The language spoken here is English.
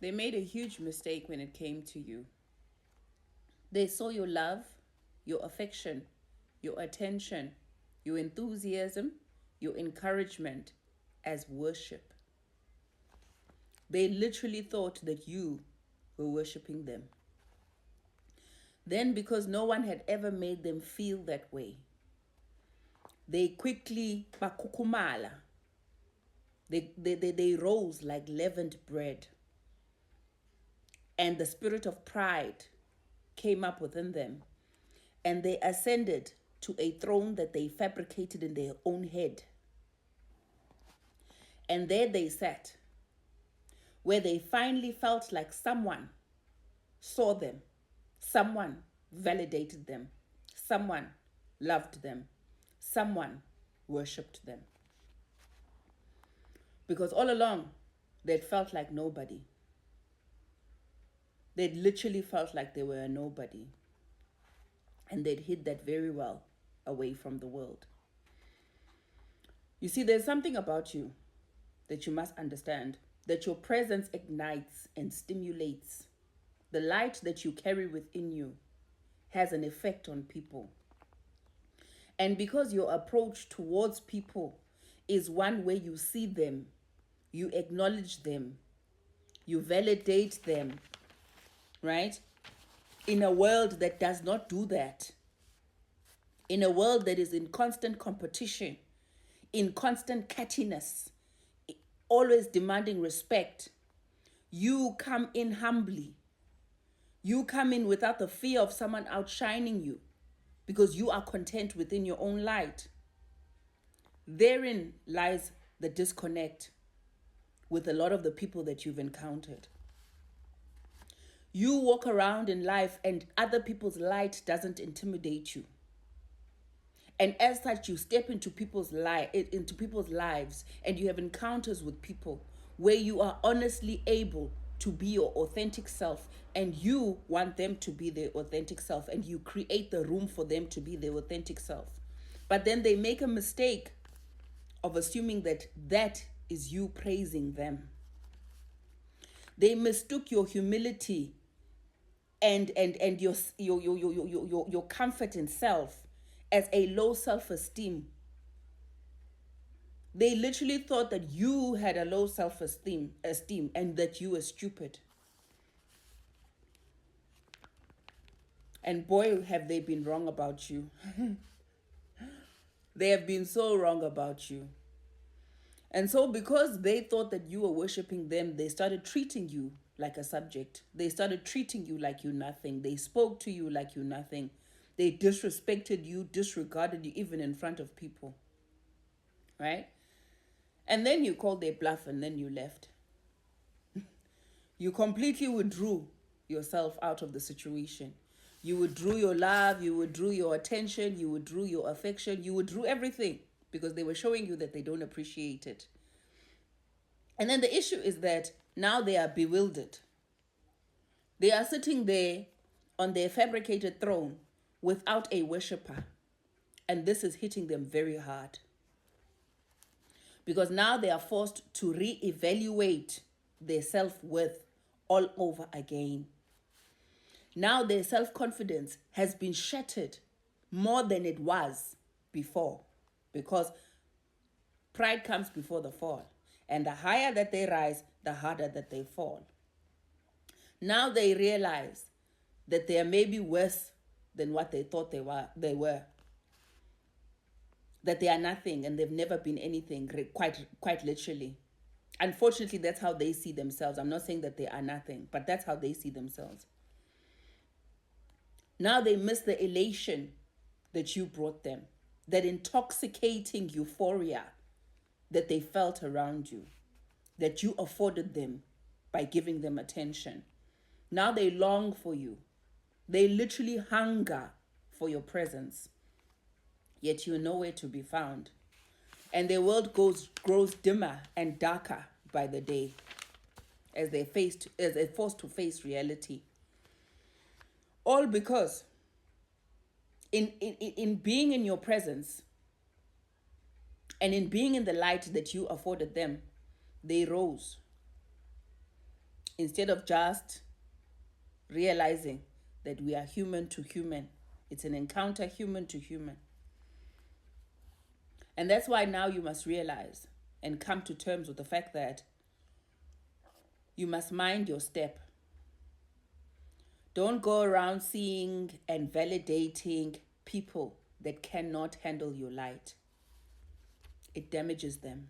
They made a huge mistake when it came to you. They saw your love, your affection, your attention, your enthusiasm, your encouragement as worship. They literally thought that you were worshiping them. Then, because no one had ever made them feel that way, they quickly bakukumala. They rose like leavened bread. And the spirit of pride came up within them. And they ascended to a throne that they fabricated in their own head. And there they sat, where they finally felt like someone saw them, someone validated them, someone loved them, someone worshipped them. Because all along, they'd felt like nobody. They'd literally felt like they were a nobody. And they'd hid that very well away from the world. You see, there's something about you that you must understand, that your presence ignites and stimulates. The light that you carry within you has an effect on people. And because your approach towards people is one where you see them, you acknowledge them, you validate them, right? In a world that does not do that, in a world that is in constant competition, in constant cattiness, always demanding respect, you come in humbly. You come in without the fear of someone outshining you because you are content within your own light. Therein lies the disconnect with a lot of the people that you've encountered. You walk around in life and other people's light doesn't intimidate you. And as such, you step into people's lives and you have encounters with people where you are honestly able to be your authentic self, and you want them to be their authentic self, and you create the room for them to be their authentic self. But then they make a mistake of assuming that that is you praising them. They mistook your humility and your comfort in self as a low self-esteem. They literally thought that you had a low self-esteem and that you were stupid. And boy, have they been wrong about you. They have been so wrong about you. And so because they thought that you were worshiping them, they started treating you like a subject. They started treating you like you're nothing. They spoke to you like you're nothing. They disrespected you, disregarded you, even in front of people. Right? And then you called their bluff and then you left. You completely withdrew yourself out of the situation. You withdrew your love, you withdrew your attention, you withdrew your affection, you withdrew everything because they were showing you that they don't appreciate it. And then the issue is that now they are bewildered. They are sitting there on their fabricated throne without a worshiper. And this is hitting them very hard. Because now they are forced to reevaluate their self-worth all over again. Now their self-confidence has been shattered more than it was before. Because pride comes before the fall. And the higher that they rise, the harder that they fall. Now they realize that they are maybe worse than what they thought they were. That they are nothing and they've never been anything, quite literally. Unfortunately, that's how they see themselves. I'm not saying that they are nothing, but that's how they see themselves. Now they miss the elation that you brought them, that intoxicating euphoria that they felt around you, that you afforded them by giving them attention. Now they long for you. They literally hunger for your presence. Yet you're nowhere to be found. And their world grows dimmer and darker by the day as they're forced to face reality. All because in being in your presence and in being in the light that you afforded them, they rose instead of just realizing that we are human to human. It's an encounter human to human. And that's why now you must realize and come to terms with the fact that you must mind your step. Don't go around seeing and validating people that cannot handle your light. It damages them.